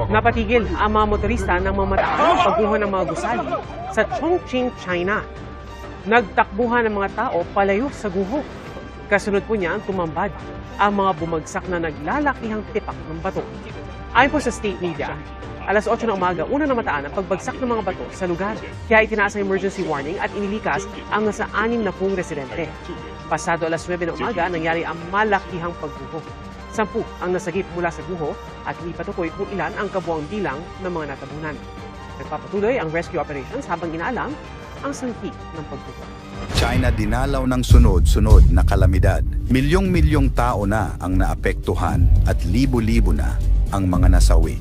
Napatigil ang mga motorista ng mamataang pagguho ng mga gusali sa Chongqing, China. Nagtakbuhan ng mga tao palayo sa guho. Kasunod po niya ang tumambad ang mga bumagsak na naglalakihang tipak ng bato. Ayon po sa state media, alas 8 ng umaga, una namataan ang pagbagsak ng mga bato sa lugar. Kaya itinaas ang emergency warning at inilikas ang nasa 60 residente. Pasado alas 9 ng umaga, nangyari ang malakihang pagguho. 10 ang nasagip mula sa guho at hindi patukoy kung ilan ang kabuang bilang ng mga natabunan. Nagpapatuloy ang rescue operations habang inaalam ang sangki ng pagguho. China dinalaw ng sunod-sunod na kalamidad. Milyong-milyong tao na ang naapektuhan at libo-libo na ang mga nasawi.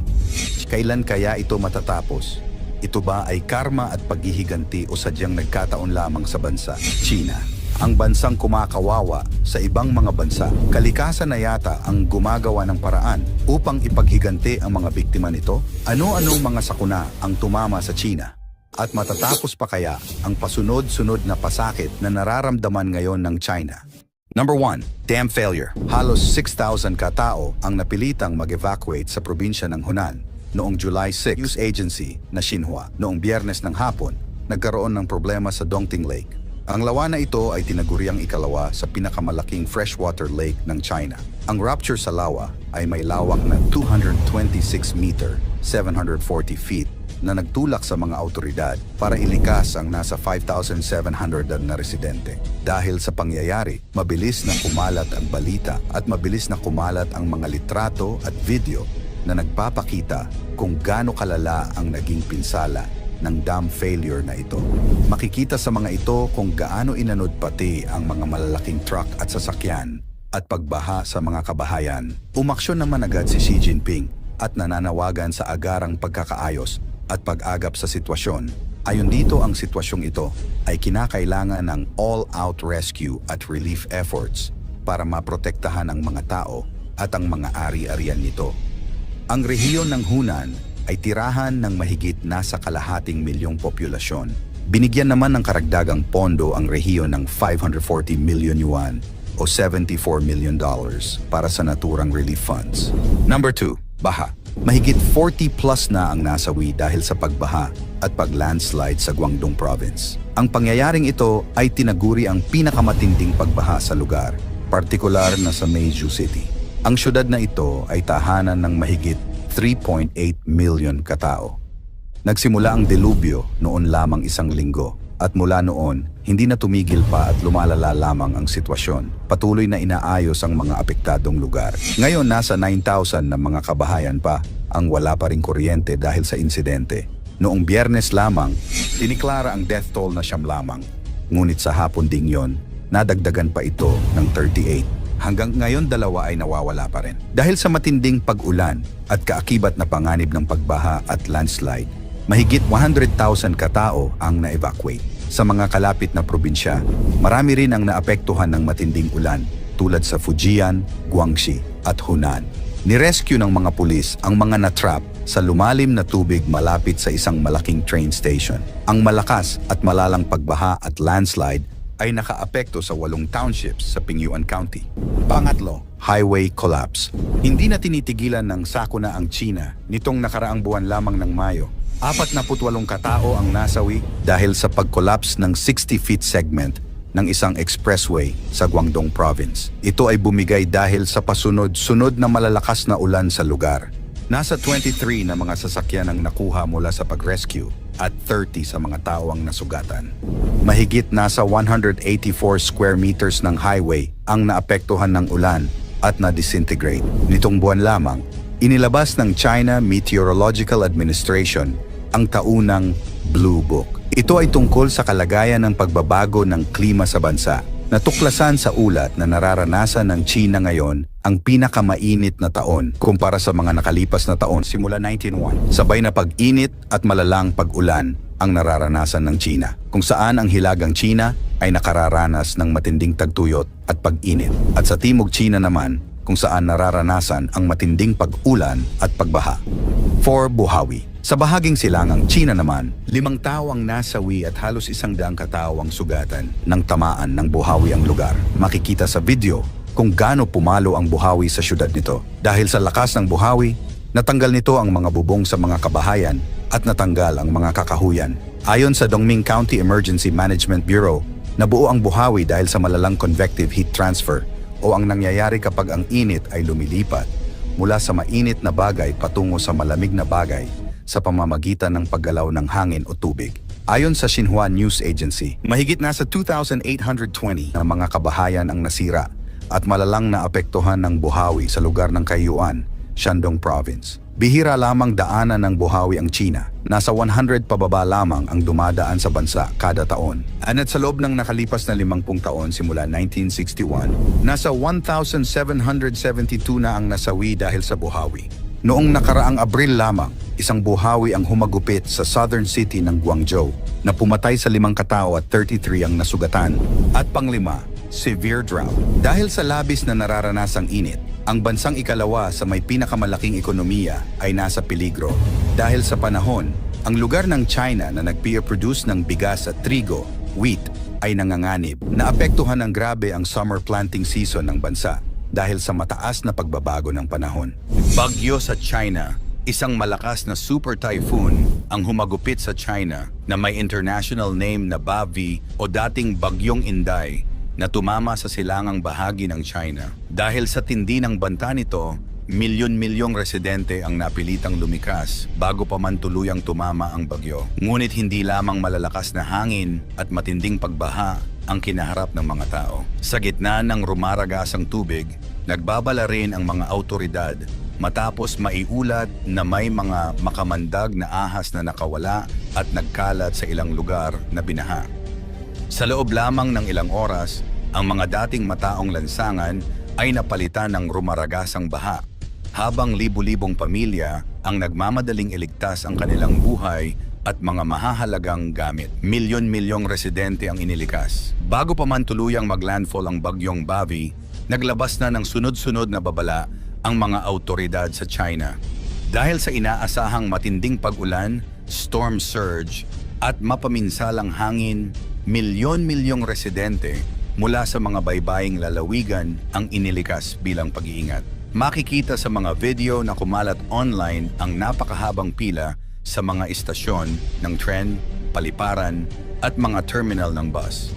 Kailan kaya ito matatapos? Ito ba ay karma at paghihiganti o sadyang nagkataon lamang sa bansa? China, ang bansang kumakawawa sa ibang mga bansa. Kalikasan na yata ang gumagawa ng paraan upang ipaghiganti ang mga biktima nito? Ano-anong mga sakuna ang tumama sa China? At matatapos pa kaya ang pasunod-sunod na pasakit na nararamdaman ngayon ng China? Number 1, dam failure. Halos 6,000 katao ang napilitang mag-evacuate sa probinsya ng Hunan noong July 6. News agency na Xinhua noong Biyernes ng hapon nagkaroon ng problema sa Dongting Lake. Ang lawa na ito ay tinaguriang ikalawa sa pinakamalaking freshwater lake ng China. Ang rupture sa lawa ay may lawak na 226 meter, 740 feet, na nagtulak sa mga autoridad para ilikas ang nasa 5,700 na residente. Dahil sa pangyayari, mabilis na kumalat ang balita at mabilis na kumalat ang mga litrato at video na nagpapakita kung gaano kalala ang naging pinsala ng dam failure na ito. Makikita sa mga ito kung gaano inanod pati ang mga malalaking truck at sasakyan at pagbaha sa mga kabahayan. Umaksyon naman agad si Xi Jinping at nananawagan sa agarang pagkakaayos at pag-agap sa sitwasyon. Ayon dito, ang sitwasyong ito ay kinakailangan ng all-out rescue at relief efforts para maprotektahan ang mga tao at ang mga ari-arian nito. Ang rehiyon ng Hunan ay tirahan ng mahigit nasa kalahating milyong populasyon. Binigyan naman ng karagdagang pondo ang rehiyon ng 540 million yuan o $74 million para sa naturang relief funds. Number 2, baha. Mahigit 40 plus na ang nasawi dahil sa pagbaha at pag-landslide sa Guangdong Province. Ang pangyayaring ito ay tinaguri ang pinakamatinding pagbaha sa lugar, partikular na sa Meizhou City. Ang syudad na ito ay tahanan ng mahigit 3.8 million katao. Nagsimula ang delubyo noon lamang isang linggo at mula noon, hindi na tumigil pa at lumalala lamang ang sitwasyon. Patuloy na inaayos ang mga apektadong lugar. Ngayon, nasa 9,000 na mga kabahayan pa ang wala pa ring kuryente dahil sa insidente. Noong Biyernes lamang, diniklara ang death toll na 9 lamang. Ngunit sa hapon ding yon, nadagdagan pa ito ng 38. Hanggang ngayon, 2 ay nawawala pa rin. Dahil sa matinding pag-ulan at kaakibat na panganib ng pagbaha at landslide, mahigit 100,000 katao ang na-evacuate. Sa mga kalapit na probinsya, marami rin ang naapektuhan ng matinding ulan tulad sa Fujian, Guangxi at Hunan. Nirescue ng mga pulis ang mga na-trap sa lumalim na tubig malapit sa isang malaking train station. Ang malakas at malalang pagbaha at landslide ay nakaapekto sa 8 townships sa Pingyuan County. Pangatlo, highway collapse. Hindi na tinitigilan ng sakuna ang China nitong nakaraang buwan lamang ng Mayo. 48 katao ang nasawi dahil sa pag-collapse ng 60-feet segment ng isang expressway sa Guangdong Province. Ito ay bumigay dahil sa pasunod-sunod na malalakas na ulan sa lugar. Nasa 23 na mga sasakyan ang nakuha mula sa pag-rescue at 30 sa mga tao ang nasugatan. Mahigit nasa 184 square meters ng highway ang naapektuhan ng ulan at na-disintegrate. Nitong buwan lamang, inilabas ng China Meteorological Administration ang taunang Blue Book. Ito ay tungkol sa kalagayan ng pagbabago ng klima sa bansa. Natuklasan sa ulat na nararanasan ng China ngayon ang pinakamainit na taon kumpara sa mga nakalipas na taon simula 1901. Sabay na pag-init at malalang pag-ulan ang nararanasan ng China, kung saan ang hilagang China ay nakararanas ng matinding tagtuyot at pag-init. At sa timog China naman, kung saan nararanasan ang matinding pag-ulan at pagbaha. 4. Buhawi. Sa bahaging silangang China naman, 5 tao ang nasawi at halos 100 katao ang sugatan ng tamaan ng buhawi ang lugar. Makikita sa video kung gaano pumalo ang buhawi sa syudad nito. Dahil sa lakas ng buhawi, Natanggal nito ang mga bubong sa mga kabahayan at natanggal ang mga kakahuyan. Ayon sa Dongming County Emergency Management Bureau, nabuo ang buhawi dahil sa malalang convective heat transfer o ang nangyayari kapag ang init ay lumilipat mula sa mainit na bagay patungo sa malamig na bagay sa pamamagitan ng paggalaw ng hangin o tubig. Ayon sa Xinhua News Agency, mahigit nasa 2,820 na mga kabahayan ang nasira at malalang naapektuhan ng buhawi sa lugar ng Kaiyuan, Shandong Province. Bihira lamang daanan ng buhawi ang China. Nasa 100 pababa lamang ang dumadaan sa bansa kada taon. At sa loob ng nakalipas na 50 taon simula 1961, nasa 1,772 na ang nasawi dahil sa buhawi. Noong nakaraang Abril lamang, isang buhawi ang humagupit sa southern city ng Guangzhou na pumatay sa 5 katao at 33 ang nasugatan. At panglima, severe drought. Dahil sa labis na nararanasang init, ang bansang ikalawa sa may pinakamalaking ekonomiya ay nasa peligro. Dahil sa panahon, ang lugar ng China na nagpe-produce ng bigas at trigo, wheat, ay nanganganib. Naapektuhan ng grabe ang summer planting season ng bansa dahil sa mataas na pagbabago ng panahon. Bagyo sa China. Isang malakas na super typhoon ang humagupit sa China na may international name na Bavi o dating Bagyong Inday na tumama sa silangang bahagi ng China. Dahil sa tindi ng banta nito, milyon-milyong residente ang napilitang lumikas bago pa man tuluyang tumama ang bagyo. Ngunit hindi lamang malalakas na hangin at matinding pagbaha ang kinaharap ng mga tao. Sa gitna ng rumaragasang tubig, nagbabala rin ang mga autoridad matapos maiulat na may mga makamandag na ahas na nakawala at nagkalat sa ilang lugar na binaha. Sa loob lamang ng ilang oras, ang mga dating mataong lansangan ay napalitan ng rumaragasang baha, habang libu-libong pamilya ang nagmamadaling iligtas ang kanilang buhay at mga mahahalagang gamit. Milyon-milyong residente ang inilikas. Bago pa man tuluyang maglandfall ang bagyong Bavi, naglabas na ng sunod-sunod na babala ang mga autoridad sa China. Dahil sa inaasahang matinding pag-ulan, storm surge at mapaminsalang hangin, milyon-milyong residente mula sa mga baybaying lalawigan ang inilikas bilang pag-iingat. Makikita sa mga video na kumalat online ang napakahabang pila sa mga istasyon ng tren, paliparan at mga terminal ng bus.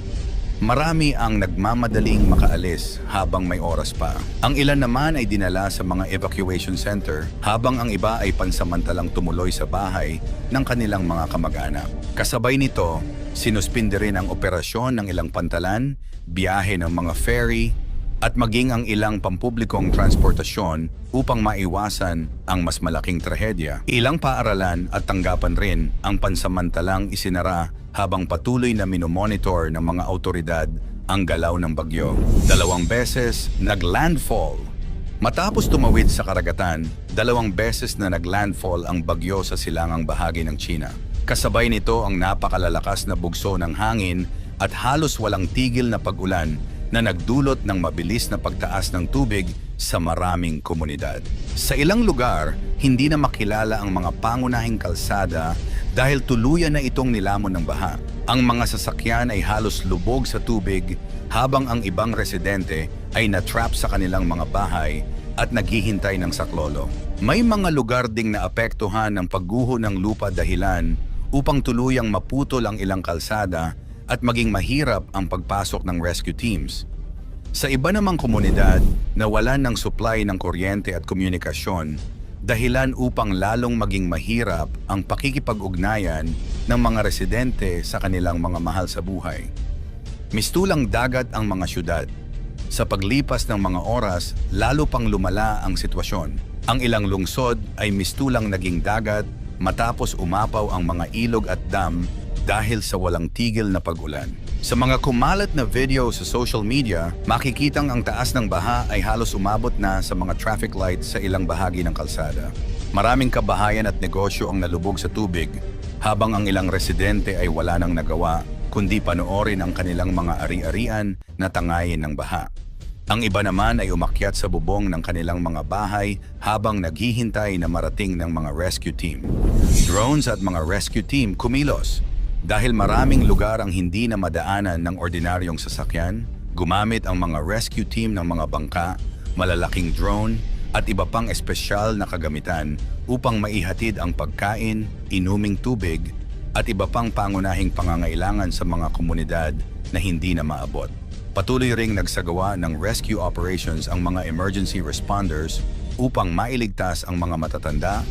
Marami ang nagmamadaling makaalis habang may oras pa. Ang ilan naman ay dinala sa mga evacuation center habang ang iba ay pansamantalang tumuloy sa bahay ng kanilang mga kamag-anak. Kasabay nito, sinuspinde rin ang operasyon ng ilang pantalan, biyahe ng mga ferry, at maging ang ilang pampublikong transportasyon upang maiwasan ang mas malaking trahedya. Ilang paaralan at tanggapan rin ang pansamantalang isinara habang patuloy na minomonitor ng mga autoridad ang galaw ng bagyo. 2 beses naglandfall. Matapos tumawid sa karagatan, 2 beses na naglandfall ang bagyo sa silangang bahagi ng China. Kasabay nito ang napakalalakas na bugso ng hangin at halos walang tigil na pag-ulan na nagdulot ng mabilis na pagtaas ng tubig sa maraming komunidad. Sa ilang lugar, hindi na makilala ang mga pangunahing kalsada dahil tuluyan na itong nilamon ng baha. Ang mga sasakyan ay halos lubog sa tubig habang ang ibang residente ay na-trap sa kanilang mga bahay at naghihintay ng saklolo. May mga lugar ding naapektuhan ng pagguho ng lupa dahilan upang tuluyang maputol ang ilang kalsada at maging mahirap ang pagpasok ng rescue teams. Sa iba namang komunidad, nawalan ng supply ng kuryente at komunikasyon, dahilan upang lalong maging mahirap ang pakikipag-ugnayan ng mga residente sa kanilang mga mahal sa buhay. Mistulang dagat ang mga syudad. Sa paglipas ng mga oras, lalo pang lumala ang sitwasyon. Ang ilang lungsod ay mistulang naging dagat matapos umapaw ang mga ilog at dam dahil sa walang tigil na pag-ulan. Sa mga kumalat na video sa social media, makikitang ang taas ng baha ay halos umabot na sa mga traffic lights sa ilang bahagi ng kalsada. Maraming kabahayan at negosyo ang nalubog sa tubig, habang ang ilang residente ay wala nang nagawa kundi panoorin ang kanilang mga ari-arian na tangayin ng baha. Ang iba naman ay umakyat sa bubong ng kanilang mga bahay habang naghihintay na marating ng mga rescue team. Drones at mga rescue team kumilos. Dahil maraming lugar ang hindi na madaanan ng ordinaryong sasakyan, gumamit ang mga rescue team ng mga bangka, malalaking drone at iba pang espesyal na kagamitan upang maihatid ang pagkain, inuming tubig, at iba pang pangunahing pangangailangan sa mga komunidad na hindi na maabot. Patuloy ring nagsagawa ng rescue operations ang mga emergency responders upang mailigtas ang mga matatanda,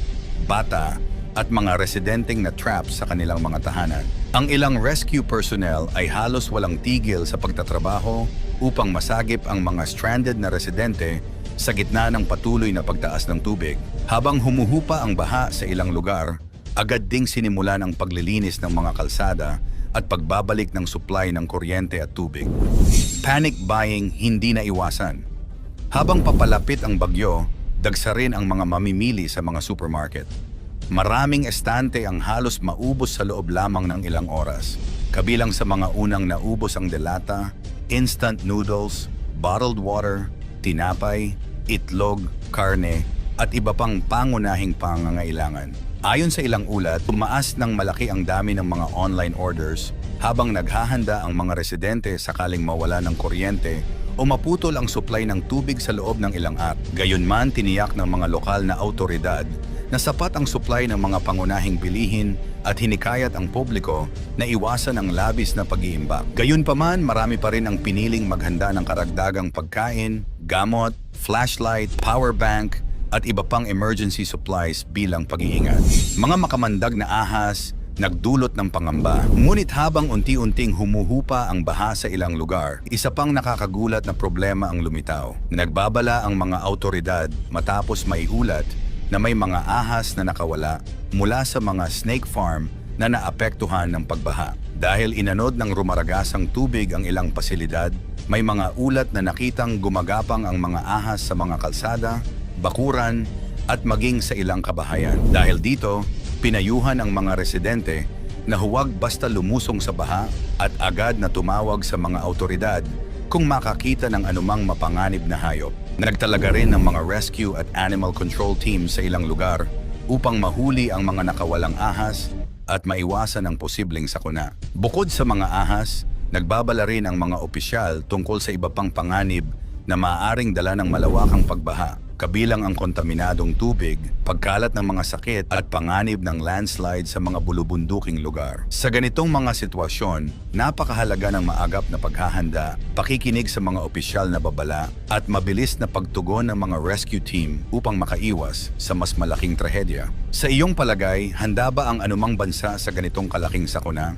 bata, at mga residenteng na trap sa kanilang mga tahanan. Ang ilang rescue personnel ay halos walang tigil sa pagtatrabaho upang masagip ang mga stranded na residente sa gitna ng patuloy na pagtaas ng tubig. Habang humuhupa ang baha sa ilang lugar, agad ding sinimulan ang paglilinis ng mga kalsada at pagbabalik ng supply ng kuryente at tubig. Panic buying hindi na iwasan. Habang papalapit ang bagyo, dagsa rin ang mga mamimili sa mga supermarket. Maraming estante ang halos maubos sa loob lamang ng ilang oras. Kabilang sa mga unang naubos ang delata, instant noodles, bottled water, tinapay, itlog, karne, at iba pang pangunahing pangangailangan. Ayon sa ilang ulat, tumaas ng malaki ang dami ng mga online orders habang naghahanda ang mga residente sakaling mawala ng kuryente o maputol ang supply ng tubig sa loob ng ilang araw. Gayunman, tiniyak ng mga lokal na awtoridad na sapat ang supply ng mga pangunahing bilihin at hinikayat ang publiko na iwasan ang labis na pag-iimbak. Gayunpaman, marami pa rin ang piniling maghanda ng karagdagang pagkain, gamot, flashlight, power bank, at iba pang emergency supplies bilang pag-iingat. Mga makamandag na ahas, nagdulot ng pangamba. Ngunit habang unti-unting humuhupa ang baha sa ilang lugar, isa pang nakakagulat na problema ang lumitaw. Nagbabala ang mga awtoridad matapos maiulat na may mga ahas na nakawala mula sa mga snake farm na naapektuhan ng pagbaha. Dahil inanod ng rumaragasang tubig ang ilang pasilidad, may mga ulat na nakitang gumagapang ang mga ahas sa mga kalsada, bakuran, at maging sa ilang kabahayan. Dahil dito, pinayuhan ang mga residente na huwag basta lumusong sa baha at agad na tumawag sa mga awtoridad kung makakita ng anumang mapanganib na hayop. Nagtalaga rin ng mga rescue at animal control teams sa ilang lugar upang mahuli ang mga nakawalang ahas at maiwasan ang posibleng sakuna. Bukod sa mga ahas, nagbabala rin ang mga opisyal tungkol sa iba pang panganib na maaaring dala ng malawakang pagbaha, kabilang ang kontaminadong tubig, pagkalat ng mga sakit at panganib ng landslide sa mga bulubunduking lugar. Sa ganitong mga sitwasyon, napakahalaga ng maagap na paghahanda, pakikinig sa mga opisyal na babala at mabilis na pagtugon ng mga rescue team upang makaiwas sa mas malaking trahedya. Sa iyong palagay, handa ba ang anumang bansa sa ganitong kalaking sakuna?